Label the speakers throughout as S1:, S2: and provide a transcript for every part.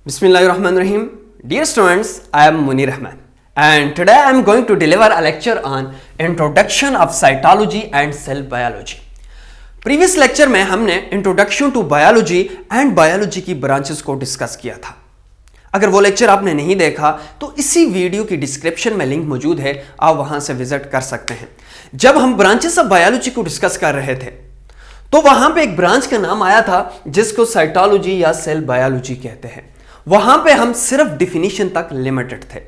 S1: Bismillahirrahmanirrahim. Dear students, I am Munir Rahman and today I am going to deliver a lecture on Introduction of Cytology and Cell Biology. Previous lecture में हमने introduction to biology and biology की branches को discuss किया था। अगर वो lecture आपने नहीं देखा तो इसी वीडियो की डिस्क्रिप्शन में लिंक मौजूद है, आप वहां से विजिट कर सकते हैं। जब हम ब्रांचेस ऑफ बायोलॉजी को डिस्कस कर रहे थे तो वहां पे एक ब्रांच का नाम आया था जिसको साइटोलॉजी या सेल बायोलॉजी कहते हैं। वहां पे हम सिर्फ डिफिनीशन तक लिमिटेड थे।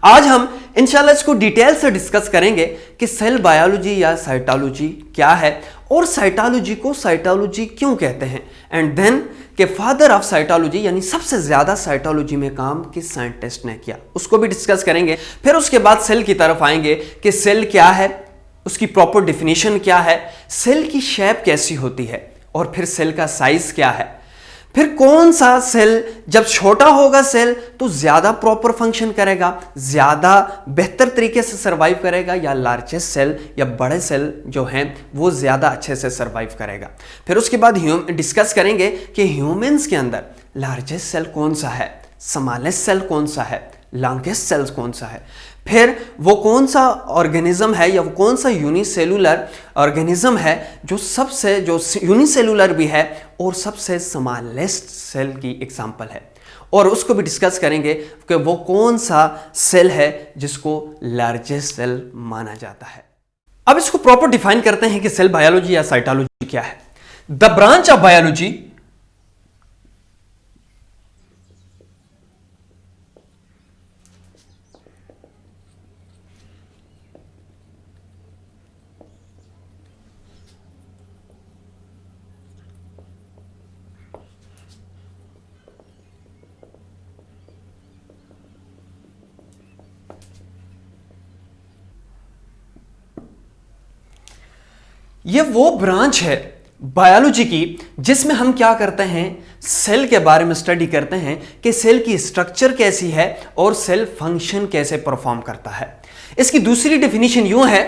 S1: आज हम इंशाल्लाह इसको डिटेल से डिस्कस करेंगे कि सेल बायोलॉजी या साइटोलॉजी क्या है और साइटोलॉजी को साइटोलॉजी क्यों कहते हैं, एंड देन के फादर ऑफ साइटोलॉजी यानी सबसे ज्यादा साइटोलॉजी में काम किस साइंटिस्ट ने किया, उसको भी डिस्कस करेंगे। फिर उसके बाद सेल की तरफ आएंगे कि सेल क्या है, उसकी प्रॉपर डिफिनीशन क्या है, सेल की शेप कैसी होती है और फिर सेल का साइज क्या है, फिर कौन सा सेल जब छोटा होगा सेल तो ज्यादा प्रॉपर फंक्शन करेगा, ज्यादा बेहतर तरीके से सरवाइव करेगा, या लार्जेस्ट सेल या बड़े सेल जो हैं वो ज्यादा अच्छे से सरवाइव करेगा। फिर उसके बाद डिस्कस करेंगे कि ह्यूमंस के अंदर लार्जेस्ट सेल कौन सा है, स्मॉलेस्ट सेल कौन सा है, लॉन्गेस्ट सेल्स कौन सा है, फिर वो कौन सा ऑर्गेनिज्म है या वो कौन सा यूनिसेलुलर ऑर्गेनिज्म है जो यूनिसेलुलर भी है और सबसे स्मॉलेस्ट सेल की एग्जांपल है, और उसको भी डिस्कस करेंगे कि वो कौन सा सेल है जिसको लार्जेस्ट सेल माना जाता है। अब इसको प्रॉपर डिफाइन करते हैं कि सेल बायोलॉजी या साइटोलॉजी क्या है। द ब्रांच ऑफ बायोलॉजी ये वो ब्रांच है बायोलॉजी की जिसमें हम क्या करते हैं, सेल के बारे में स्टडी करते हैं कि सेल की स्ट्रक्चर कैसी है और सेल फंक्शन कैसे परफॉर्म करता है। इसकी दूसरी डेफिनेशन यूं है,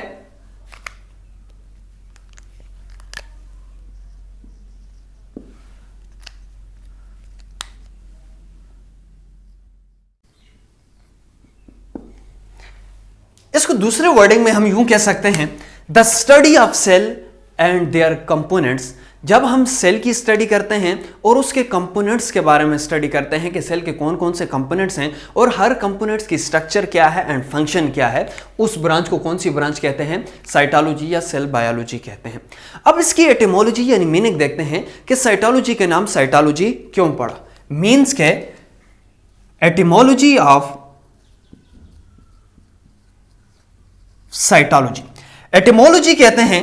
S1: इसको दूसरे वर्डिंग में हम यूं कह सकते हैं, the study of cell and their components. जब हम सेल की स्टडी करते हैं और उसके कंपोनेंट्स के बारे में स्टडी करते हैं कि सेल के कौन कौन से कंपोनेंट्स हैं और हर कंपोनेंट्स की स्ट्रक्चर क्या है एंड फंक्शन क्या है, उस ब्रांच को कौन सी ब्रांच कहते हैं, साइटोलॉजी या सेल बायोलॉजी कहते हैं। अब इसकी एटिमोलॉजी यानी मीनिंग देखते हैं कि साइटोलॉजी के नाम साइटोलॉजी क्यों पड़ा। मीन्स के एटिमोलॉजी ऑफ साइटोलॉजी, एटिमोलॉजी कहते हैं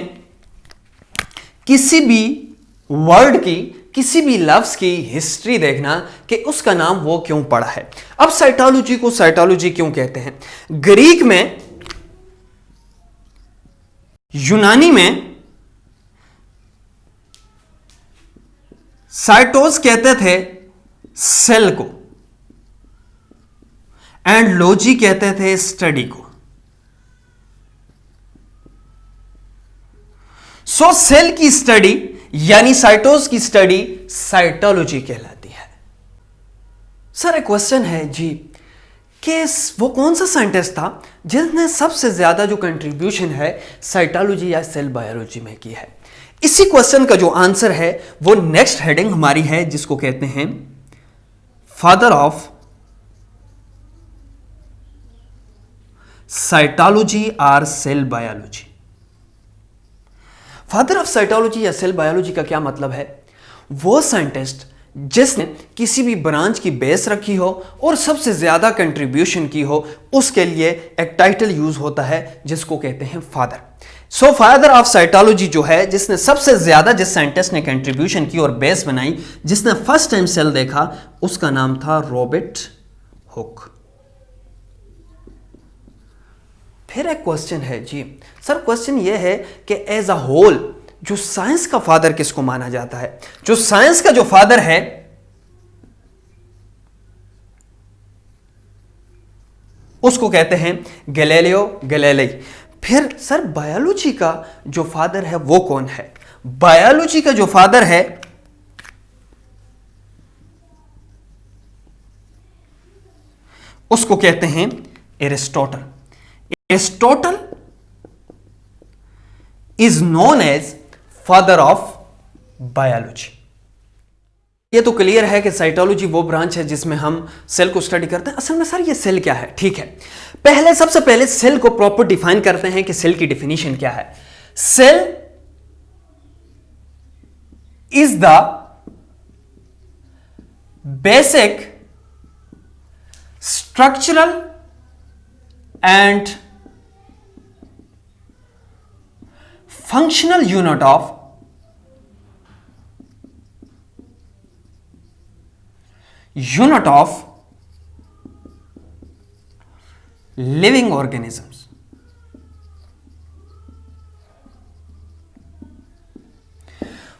S1: किसी भी वर्ड की, किसी भी लफ्ज की हिस्ट्री देखना कि उसका नाम वो क्यों पड़ा है। अब साइटोलॉजी को साइटोलॉजी क्यों कहते हैं, ग्रीक में, यूनानी में साइटोस कहते थे सेल को एंड लॉजी कहते थे स्टडी को। सो सेल की स्टडी यानी साइटोस की स्टडी साइटोलॉजी कहलाती है। सर एक क्वेश्चन है जी कि वो कौन सा साइंटिस्ट था जिसने सबसे ज्यादा जो कंट्रीब्यूशन है साइटोलॉजी या सेल बायोलॉजी में की है। इसी क्वेश्चन का जो आंसर है वो नेक्स्ट हेडिंग हमारी है जिसको कहते हैं फादर ऑफ साइटोलॉजी और cell biology. Father of cytology या सेल बायोलॉजी का क्या मतलब है, वो साइंटिस्ट जिसने किसी भी ब्रांच की बेस रखी हो और सबसे ज्यादा कंट्रीब्यूशन की हो, उसके लिए एक टाइटल यूज होता है जिसको कहते हैं father. So father of cytology जो है, जिसने सबसे ज्यादा, जिस साइंटिस्ट ने कंट्रीब्यूशन की और बेस बनाई, जिसने फर्स्ट टाइम सेल देखा, उसका नाम था रॉबर्ट हुक। फिर एक क्वेश्चन है जी, सर क्वेश्चन यह है कि एज अ होल जो साइंस का फादर किसको माना जाता है, जो साइंस का जो फादर है उसको कहते हैं गैलीलियो गैलीली। फिर सर बायोलॉजी का जो फादर है वो कौन है, बायोलॉजी का जो फादर है उसको कहते हैं Aristotle. Aristotle is known as father of biology. ये तो क्लियर है कि साइटोलॉजी वो ब्रांच है जिसमें हम सेल को स्टडी करते हैं। असल में सर ये सेल क्या है? ठीक है, सबसे पहले सेल को प्रॉपर डिफाइन करते हैं कि सेल की डेफिनेशन क्या है। Cell is the basic structural and functional unit of living organisms.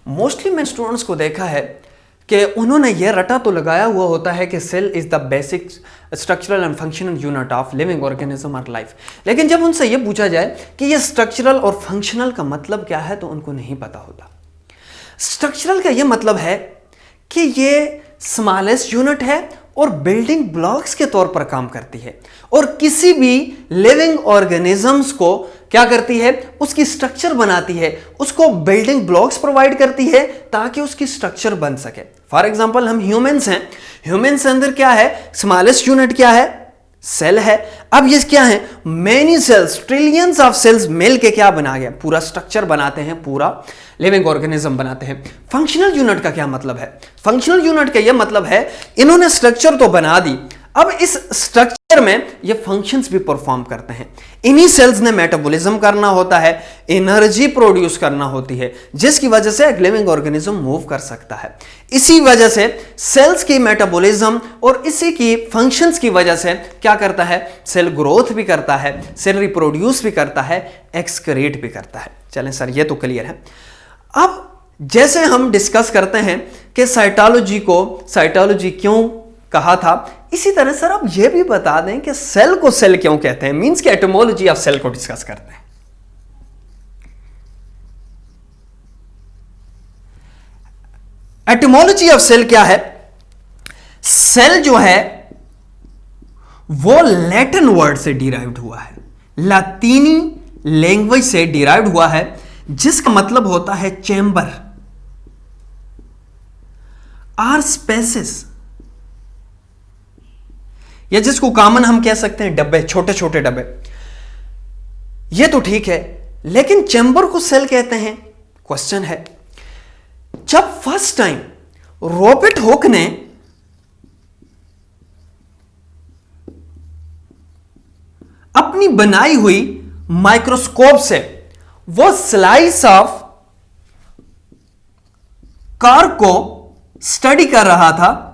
S1: Mostly मैंने स्टूडेंट्स को देखा है कि उन्होंने यह रटा तो लगाया हुआ होता है कि cell is the basic structural and functional unit of living organism और लाइफ, लेकिन जब उनसे यह पूछा जाए कि यह स्ट्रक्चरल और फंक्शनल का मतलब क्या है तो उनको नहीं पता होता। स्ट्रक्चरल का यह मतलब है कि यह स्मॉलेस्ट यूनिट है और बिल्डिंग ब्लॉक्स के तौर पर काम करती है और किसी भी लिविंग ऑर्गेनिजम्स को क्या करती है, उसकी स्ट्रक्चर बनाती है, उसको बिल्डिंग ब्लॉक्स प्रोवाइड करती है ताकि उसकी स्ट्रक्चर बन सके। फॉर एग्जांपल हम ह्यूमंस हैं, ह्यूमंस अंदर क्या है, स्मॉलेस्ट यूनिट क्या है, सेल है। अब ये क्या है, many cells, trillions of cells मिल के क्या बना गया, पूरा स्ट्रक्चर बनाते हैं, पूरा लिविंग ऑर्गेनिज्म बनाते हैं। फंक्शनल यूनिट का क्या मतलब है? फंक्शनल यूनिट का यह मतलब है इन्होंने स्ट्रक्चर तो बना दी, अब इस स्ट्रक्चर में ये फंक्शंस भी परफॉर्म करते हैं। इन्हीं सेल्स ने मेटाबॉलिज्म करना होता है, एनर्जी प्रोड्यूस करना होती है, जिसकी वजह से एक लिविंग ऑर्गेनिज्म मूव कर सकता है। इसी वजह से सेल्स की मेटाबॉलिज्म और इसी की फंक्शंस की वजह से क्या करता है, सेल ग्रोथ भी करता है, सेल रिप्रोड्यूस भी करता है, एक्सक्रीट भी करता है। चलें सर ये तो क्लियर है। अब जैसे हम डिस्कस करते हैं कि साइटोलॉजी क्यों कहा था, इसी तरह सर आप यह भी बता दें कि सेल को सेल क्यों कहते हैं, मींस कि एटोमोलॉजी ऑफ सेल को डिस्कस करते हैं। एटोमोलॉजी ऑफ सेल क्या है? सेल जो है वो लैटिन वर्ड से डिराइव्ड हुआ है, लातीनी लैंग्वेज से डिराइव्ड हुआ है, जिसका मतलब होता है चैम्बर आर स्पेसेस, या जिसको कॉमन हम कह सकते हैं डब्बे, छोटे छोटे डब्बे। ये तो ठीक है, लेकिन चैम्बर को सेल कहते हैं। क्वेश्चन है, जब फर्स्ट टाइम रॉबर्ट हुक ने अपनी बनाई हुई माइक्रोस्कोप से वो स्लाइस ऑफ कार को स्टडी कर रहा था,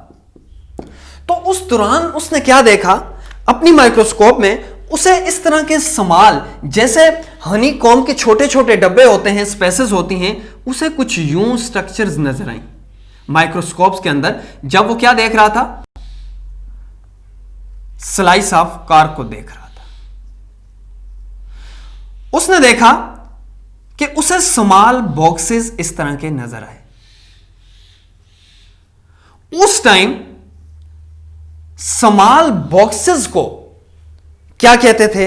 S1: तो उस दौरान उसने क्या देखा, अपनी माइक्रोस्कोप में उसे इस तरह के समाल, जैसे हनी कॉम्ब के छोटे छोटे डब्बे होते हैं, स्पेसेस होती हैं, उसे कुछ यूं स्ट्रक्चर्स नजर आई माइक्रोस्कोप्स के अंदर। जब वो क्या देख रहा था, स्लाइस ऑफ कार को देख रहा था, उसने देखा कि उसे स्मॉल बॉक्सेस इस तरह के नजर आए। उस टाइम स्मॉल बॉक्सेस को क्या कहते थे,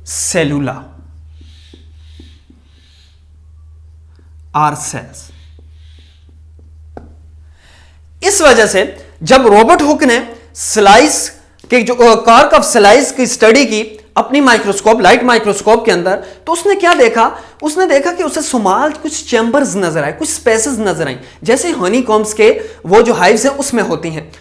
S1: सेलुला आर सेल्स। इस वजह से जब रॉबर्ट हुक ने स्लाइस के जो कार्क ऑफ स्लाइस की स्टडी की अपनी माइक्रोस्कोप, लाइट माइक्रोस्कोप के अंदर, तो उसने क्या देखा, उसने देखा कि उसे स्मॉल कुछ चैम्बर्स नजर आए, कुछ स्पेसेस नजर आई, जैसे हनी कॉम्ब्स के वो जो हाइव्स हैं उसमें होती हैं।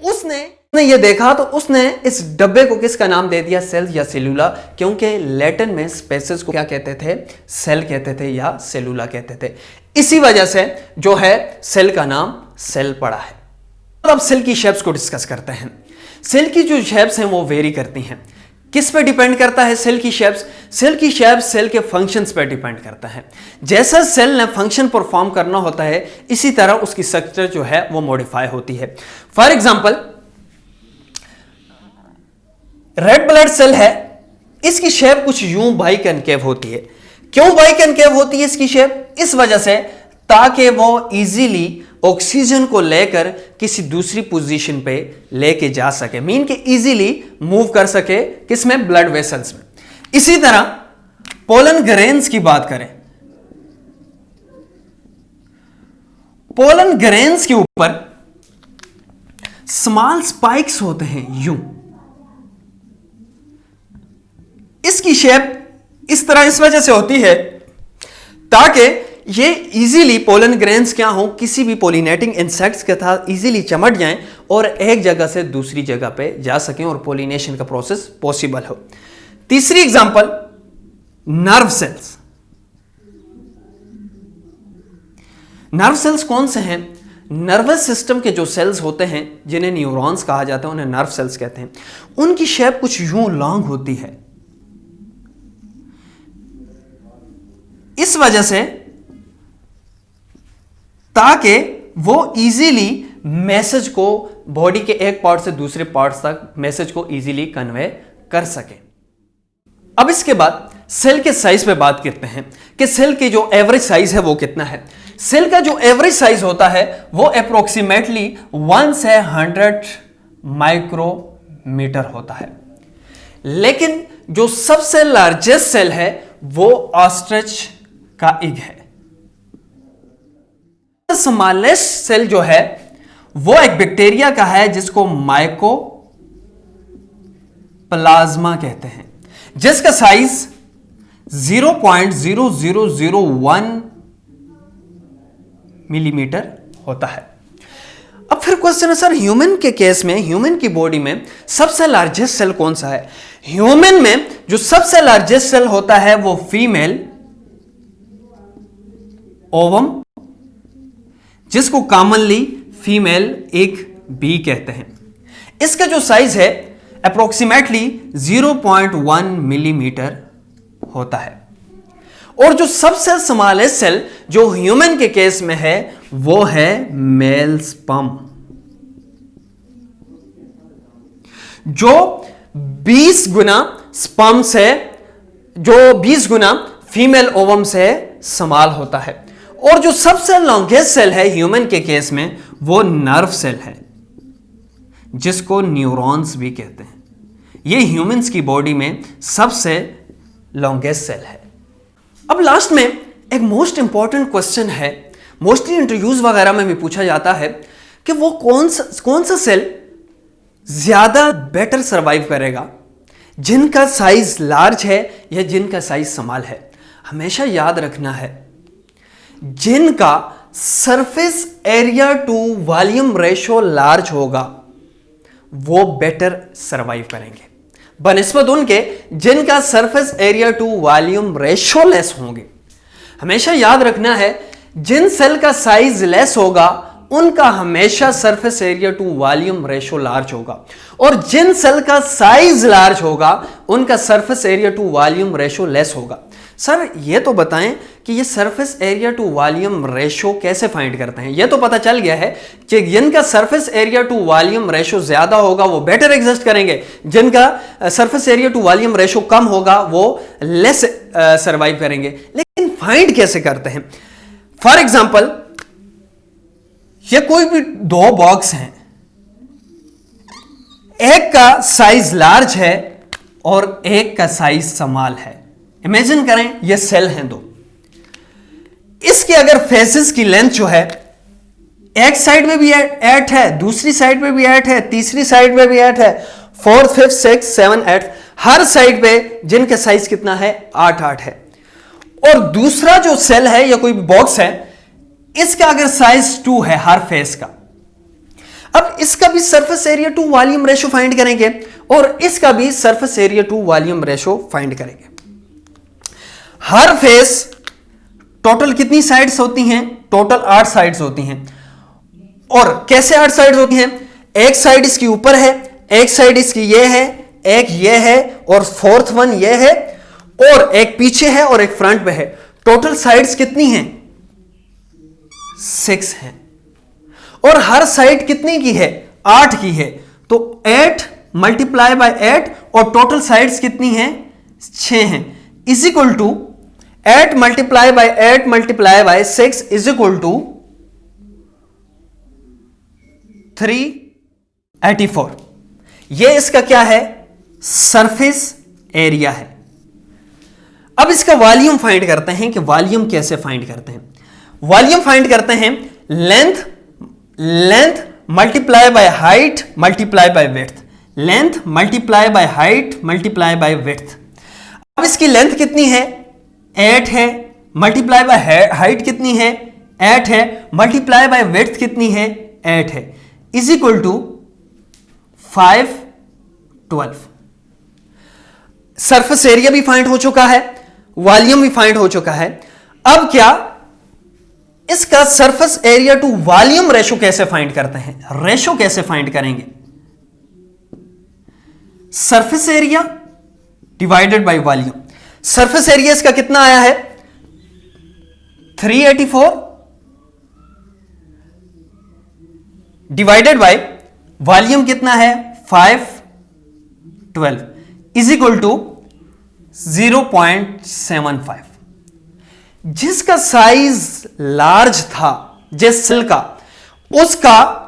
S1: उसने ये देखा तो उसने इस डब्बे को किसका नाम दे दिया, सेल या सेलुला, क्योंकि लैटिन में स्पेसेस को क्या कहते थे, सेल कहते थे या सेलुला कहते थे। इसी वजह से जो है सेल का नाम सेल पड़ा है। अब सेल की शेप्स को डिस्कस करते हैं। सेल की जो शेप्स हैं वो वेरी करती हैं। किस पे डिपेंड करता है सेल की शेप्स? सेल की शेप्स सेल के फंक्शंस पे डिपेंड करता है। जैसा सेल ने फंक्शन परफॉर्म करना होता है, इसी तरह उसकी स्ट्रक्चर जो है वो मॉडिफाई होती है। For example, red blood cell है, इसकी शेप कुछ यूं बाइकनकेव होती है। क्यों बाइकनकेव होती है इसकी शेप? इस वजह से ताकि वो इजीली ऑक्सीजन को लेकर किसी दूसरी पोजीशन पे लेके जा सके, मीन के इजीली मूव कर सके, किसमें, ब्लड वेसल्स में। इसी तरह पोलन ग्रेन्स की बात करें, पोलन ग्रेन्स के ऊपर स्मॉल स्पाइक्स होते हैं, यूं। इसकी शेप इस तरह इस वजह से होती है ताकि ये इजीली पोलन ग्रेन्स क्या हो, किसी भी पोलिनेटिंग इंसेक्ट्स के साथ इजीली चमट जाएं और एक जगह से दूसरी जगह पे जा सकें और पोलिनेशन का प्रोसेस पॉसिबल हो। तीसरी example, nerve cells. Nerve cells कौन से हैं? नर्वस सिस्टम के जो सेल्स होते हैं जिन्हें न्यूरॉन्स कहा जाता है, उन्हें नर्व सेल्स कहते हैं। उनकी शेप कुछ यूं लॉन्ग होती है, इस वजह से ताकि वो इजीली मैसेज को बॉडी के एक पार्ट से दूसरे पार्ट्स तक मैसेज को इजीली कन्वे कर सके। अब इसके बाद सेल के साइज पे बात करते हैं कि सेल की जो एवरेज साइज है वो कितना है। सेल का जो एवरेज साइज होता है वो अप्रोक्सीमेटली 1 से 100 माइक्रोमीटर होता है, लेकिन जो सबसे लार्जेस्ट सेल है वो ऑस्ट्रिच का एग है। स्मॉलेस्ट सेल जो है वो एक बैक्टीरिया का है जिसको माइकोप्लाज्मा कहते हैं, जिसका साइज 0.0001 मिलीमीटर होता है। अब फिर क्वेश्चन है सर, ह्यूमन के केस में, ह्यूमन की बॉडी में सबसे लार्जेस्ट सेल कौन सा है? ह्यूमन में जो सबसे लार्जेस्ट सेल होता है वो फीमेल ओवम, जिसको कॉमनली फीमेल एग बी कहते हैं। इसका जो साइज है अप्रोक्सीमेटली 0.1 मिलीमीटर होता है। और जो सबसे स्मॉलेस्ट सेल जो ह्यूमन के केस में है वो है मेल स्पर्म, जो 20 गुना स्पर्म से, जो 20 गुना फीमेल ओवम से स्मॉल होता है। और जो सबसे लॉन्गेस्ट सेल है ह्यूमन के केस में वो नर्व सेल है, जिसको न्यूरॉन्स भी कहते हैं। ये ह्यूमंस की बॉडी में सबसे लॉन्गेस्ट सेल है। अब लास्ट में एक मोस्ट इंपॉर्टेंट क्वेश्चन है, मोस्टली इंटरव्यूज वगैरह में भी पूछा जाता है कि वो कौन सा सेल ज्यादा बेटर सर्वाइव करेगा, जिनका साइज लार्ज है या जिनका साइज स्मॉल है। हमेशा याद रखना है, जिनका surface area to volume ratio large होगा वो बेटर सर्वाइव करेंगे, बनिस्बत उनके जिनका surface area to volume ratio less होंगे। हमेशा याद रखना है, जिन सेल का साइज लेस होगा उनका हमेशा surface area to volume ratio large होगा, और जिन सेल का साइज लार्ज होगा उनका surface area to volume ratio less होगा। सर ये तो बताएं कि ये surface area to volume ratio कैसे फाइंड करते हैं? ये तो पता चल गया है कि जिनका surface area to volume ratio ज्यादा होगा वो बेटर एग्जिस्ट करेंगे, जिनका surface area to volume ratio कम होगा वो लेस सर्वाइव करेंगे। लेकिन फाइंड कैसे करते हैं? फॉर एग्जाम्पल, ये कोई भी दो बॉक्स हैं, एक का साइज लार्ज है और एक का साइज स्मॉल है। इमेजिन करें ये सेल हैं दो, इसके अगर फेसेस की लेंथ जो है, एक साइड में भी 8 है, दूसरी साइड में भी 8 है, तीसरी साइड में भी 8 है, 4th 5th 6th 7th 8th, हर साइड पे जिनका साइज कितना है? 8 है। और दूसरा जो सेल है या कोई बॉक्स है, इसका अगर साइज 2 है हर फेस का, अब इसका भी surface area to volume ratio find करेंगे और इसका भी surface area to volume ratio find करेंगे। हर फेस टोटल कितनी साइड्स होती हैं? टोटल 8 साइड्स होती हैं। और कैसे 8 साइड्स होती हैं? एक साइड इसकी ऊपर है, एक साइड इसकी ये है, एक ये है और 4th वन ये है, और एक पीछे है और एक फ्रंट पे है। टोटल साइड्स कितनी हैं? 6 हैं। और हर साइड कितनी की है? 8 की है। तो 8 मल्टीप्लाई बाय 8 और टोटल साइड्स कितनी हैं? 6 हैं। Is equal to 8 multiply by 8 multiply by 6 is equal to 384। ये इसका क्या है? सरफेस एरिया है। अब इसका वॉल्यूम फाइंड करते हैं कि वॉल्यूम कैसे फाइंड करते हैं। वॉल्यूम फाइंड करते हैं length multiply by height multiply by width, length multiply by height multiply by width. अब इसकी लेंथ कितनी है? 8 है, मल्टीप्लाई बाय हाइट कितनी है? 8 है, मल्टीप्लाई बाय विड्थ कितनी है? 8 है, is equal to 512। Surface area भी फाइंड हो चुका है, वॉल्यूम भी फाइंड हो चुका है। अब क्या इसका surface area to volume ratio कैसे फाइंड करते हैं? रेशो कैसे फाइंड करेंगे? Surface area divided by volume. Surface area इसका कितना आया है? 384 डिवाइडेड बाय वॉल्यूम कितना है? 512 इज इक्वल टू 0.75। जिसका साइज लार्ज था, जिस सेल का, उसका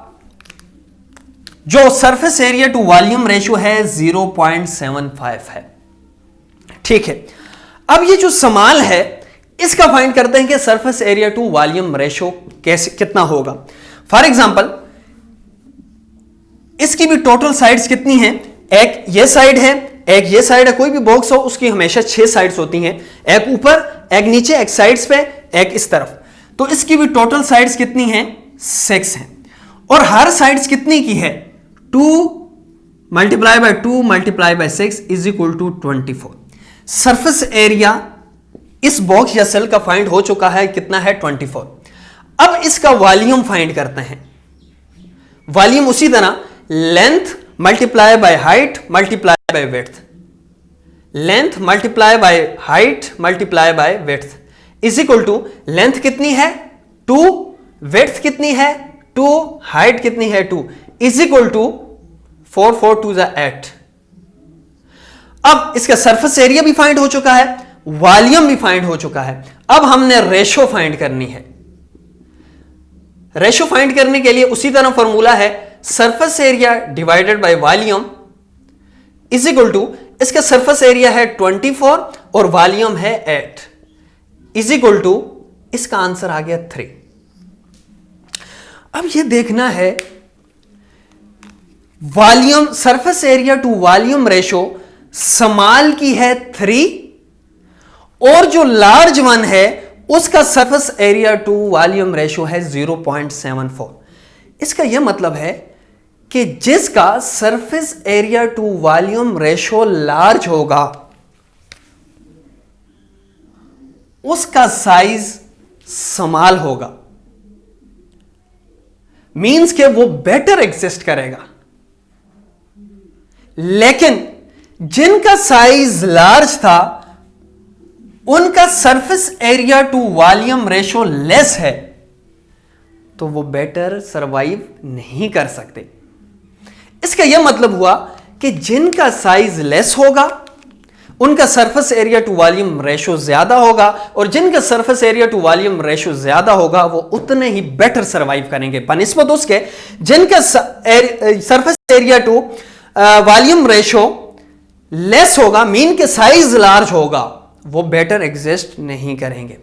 S1: जो surface area to volume ratio है 0.75 है। ठीक है, अब ये जो सवाल है इसका फाइंड करते हैं कि surface area to volume ratio कैसे कितना होगा। फॉर एग्जांपल इसकी भी टोटल साइड्स कितनी हैं? एक ये साइड है, एक ये साइड है। कोई भी बॉक्स हो उसकी हमेशा 6 साइड्स होती हैं, एक ऊपर, एक नीचे, एक साइड्स पे, एक इस तरफ। तो इसकी भी टोटल साइड्स कितनी हैं? 6 हैं। और हर साइड्स कितनी की है? 2 multiply by 2 multiply by 6 is equal to 24। Surface area इस बॉक्स या सेल का फाइंड हो चुका है, कितना है? 24। अब इसका वॉल्यूम फाइंड करते हैं। वॉल्यूम उसी तरह length multiply by height multiply by width, length multiply by height multiply by width is equal to length कितनी है? 2, विड्थ कितनी है? 2, हाइट कितनी है? 2 इज इक्वल टू 4 4 2 8। अब इसका सरफेस एरिया भी फाइंड हो चुका है, वॉल्यूम भी फाइंड हो चुका है। अब हमने रेशो फाइंड करनी है। रेशो फाइंड करने के लिए उसी तरह फॉर्मूला है surface area divided by volume is equal to, इसका सरफेस एरिया है 24 और वॉल्यूम है 8 इज इक्वल टू, इसका आंसर आ गया 3। अब यह देखना है volume, surface area to volume ratio small की है 3 और जो लार्ज वन है उसका surface area to volume ratio है 0.74। इसका यह मतलब है कि जिसका surface area to volume ratio large होगा उसका साइज स्मॉल होगा, मींस के वो बेटर एग्जिस्ट करेगा। लेकिन जिनका साइज लार्ज था उनका surface area to volume ratio less है, तो वो बेटर सरवाइव नहीं कर सकते। इसका यह मतलब हुआ कि जिनका साइज लेस होगा उनका surface area to volume ratio ज्यादा होगा, और जिनका surface area to volume ratio ज्यादा होगा वो उतने ही बेटर सरवाइव करेंगे बनिस्बत उसके जिनका surface area to volume ratio less होगा, मीन के साइज लार्ज होगा, वो बेटर एग्जिस्ट नहीं करेंगे।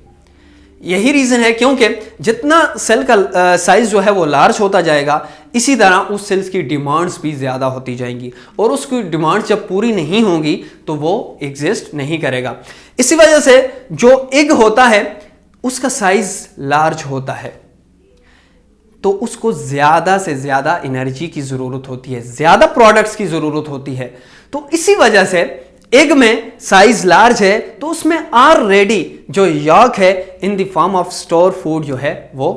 S1: यही रीजन है क्योंकि जितना सेल का साइज जो है वो लार्ज होता जाएगा, इसी तरह उस सेल्स की डिमांड्स भी ज्यादा होती जाएंगी, और उसकी डिमांड्स जब पूरी नहीं होंगी तो वो एग्जिस्ट नहीं करेगा। इसी वजह से जो एग होता है उसका साइज लार्ज होता है, तो उसको ज्यादा से ज्यादा एनर्जी की जरूरत होती है, ज्यादा प्रोडक्ट्स की जरूरत होती है। तो इसी वजह से एग में साइज लार्ज है तो उसमें ऑलरेडी जो यॉक है in the form of store food जो है वो